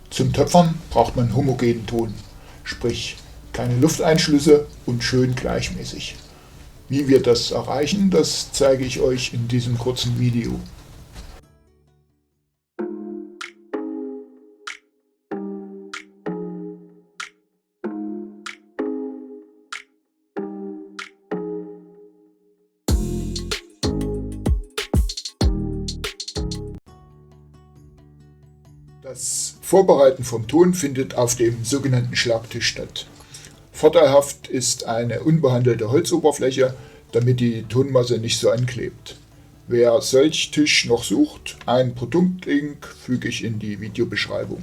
Zum Töpfern braucht man homogenen Ton, sprich keine Lufteinschlüsse und schön gleichmäßig. Wie wir das erreichen, das zeige ich euch in diesem kurzen Video. Das Vorbereiten vom Ton findet auf dem sogenannten Schlagtisch statt. Vorteilhaft ist eine unbehandelte Holzoberfläche, damit die Tonmasse nicht so anklebt. Wer solch Tisch noch sucht, einen Produktlink füge ich in die Videobeschreibung.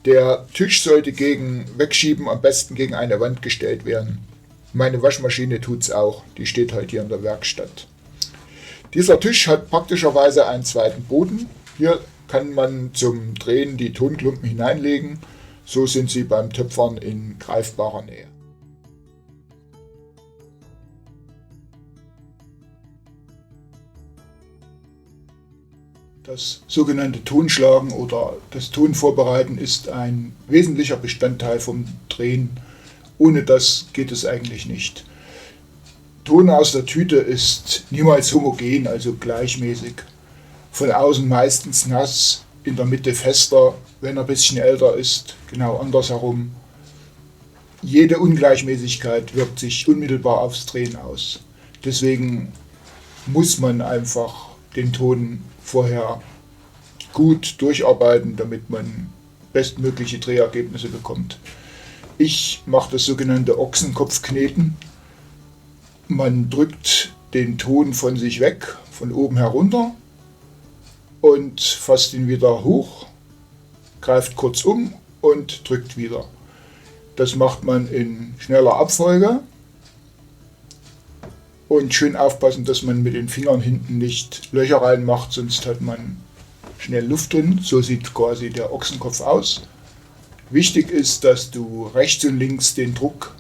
Der Tisch sollte gegen Wegschieben am besten gegen eine Wand gestellt werden. Meine Waschmaschine tut's auch, die steht heute hier in der Werkstatt. Dieser Tisch hat praktischerweise einen zweiten Boden. Hier kann man zum Drehen die Tonklumpen hineinlegen, so sind sie beim Töpfern in greifbarer Nähe. Das sogenannte Tonschlagen oder das Tonvorbereiten ist ein wesentlicher Bestandteil vom Drehen. Ohne das geht es eigentlich nicht. Ton aus der Tüte ist niemals homogen, also gleichmäßig. Von außen meistens nass, in der Mitte fester, wenn er ein bisschen älter ist, genau andersherum. Jede Ungleichmäßigkeit wirkt sich unmittelbar aufs Drehen aus. Deswegen muss man einfach den Ton vorher gut durcharbeiten, damit man bestmögliche Drehergebnisse bekommt. Ich mache das sogenannte Ochsenkopfkneten. Man drückt den Ton von sich weg, von oben herunter und fasst ihn wieder hoch, greift kurz um und drückt wieder. Das macht man in schneller Abfolge und schön aufpassen, dass man mit den Fingern hinten nicht Löcher reinmacht, sonst hat man schnell Luft drin. So sieht quasi der Ochsenkopf aus. Wichtig ist, dass du rechts und links den Druck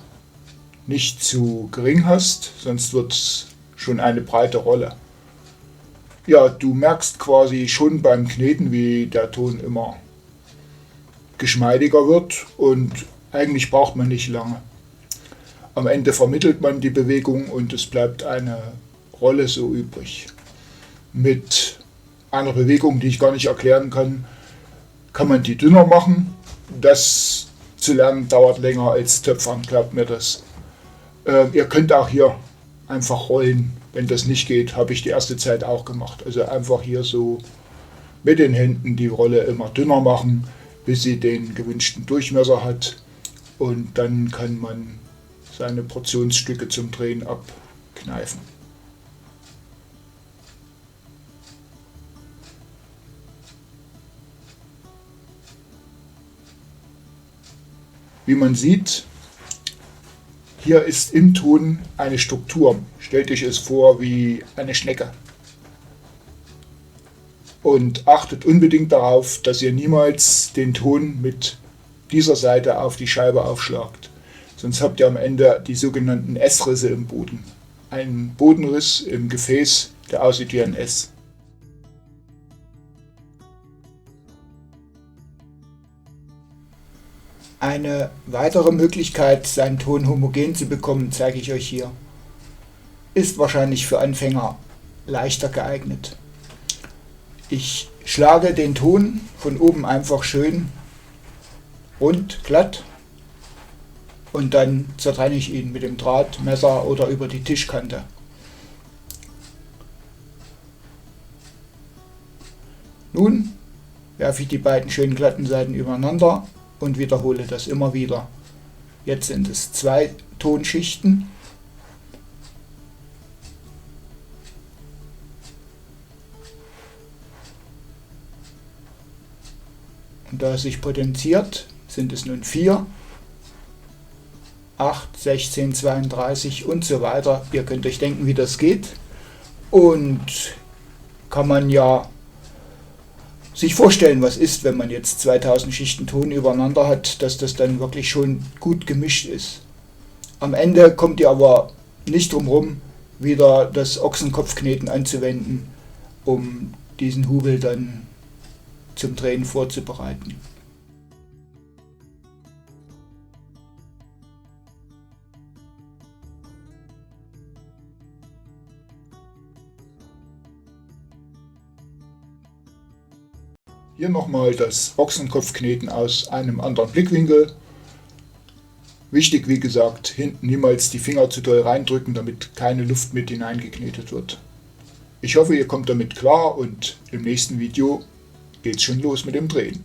nicht zu gering hast, sonst wird es schon eine breite Rolle. Ja, du merkst quasi schon beim Kneten, wie der Ton immer geschmeidiger wird und eigentlich braucht man nicht lange. Am Ende vermittelt man die Bewegung und es bleibt eine Rolle so übrig. Mit einer Bewegung, die ich gar nicht erklären kann, kann man die dünner machen. Das zu lernen dauert länger als Töpfern, glaubt mir das. Ihr könnt auch hier einfach rollen. Wenn das nicht geht, habe ich die erste Zeit auch gemacht. Also einfach hier so mit den Händen die Rolle immer dünner machen, bis sie den gewünschten Durchmesser hat. Und dann kann man seine Portionsstücke zum Drehen abkneifen. Wie man sieht, hier ist im Ton eine Struktur. Stellt euch es vor wie eine Schnecke. Und achtet unbedingt darauf, dass ihr niemals den Ton mit dieser Seite auf die Scheibe aufschlagt. Sonst habt ihr am Ende die sogenannten S-Risse im Boden. Ein Bodenriss im Gefäß, der aussieht wie ein S. Eine weitere Möglichkeit, seinen Ton homogen zu bekommen, zeige ich euch hier. Ist wahrscheinlich für Anfänger leichter geeignet. Ich schlage den Ton von oben einfach schön rund, glatt und dann zertrenne ich ihn mit dem Draht, Messer oder über die Tischkante. Nun werfe ich die beiden schönen glatten Seiten übereinander und wiederhole das immer wieder. Jetzt sind es 2 Tonschichten. Und da es sich potenziert, sind es nun 4, 8, 16, 32 und so weiter. Ihr könnt euch denken, wie das geht. Und kann man ja sich vorstellen, was ist, wenn man jetzt 2000 Schichten Ton übereinander hat, dass das dann wirklich schon gut gemischt ist. Am Ende kommt ihr aber nicht drum herum, wieder das Ochsenkopfkneten anzuwenden, um diesen Hubel dann zum Drehen vorzubereiten. Hier nochmal das Ochsenkopfkneten aus einem anderen Blickwinkel. Wichtig, wie gesagt, hinten niemals die Finger zu doll reindrücken, damit keine Luft mit hineingeknetet wird. Ich hoffe, ihr kommt damit klar und im nächsten Video geht's schon los mit dem Drehen.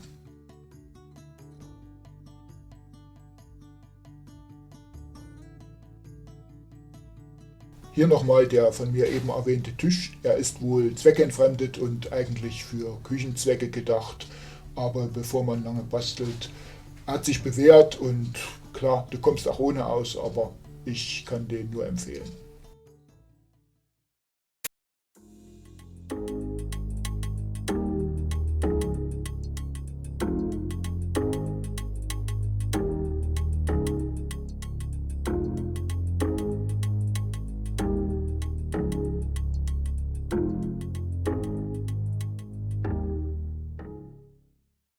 Hier nochmal der von mir eben erwähnte Tisch. Er ist wohl zweckentfremdet und eigentlich für Küchenzwecke gedacht. Aber bevor man lange bastelt, hat sich bewährt und klar, du kommst auch ohne aus, aber ich kann den nur empfehlen.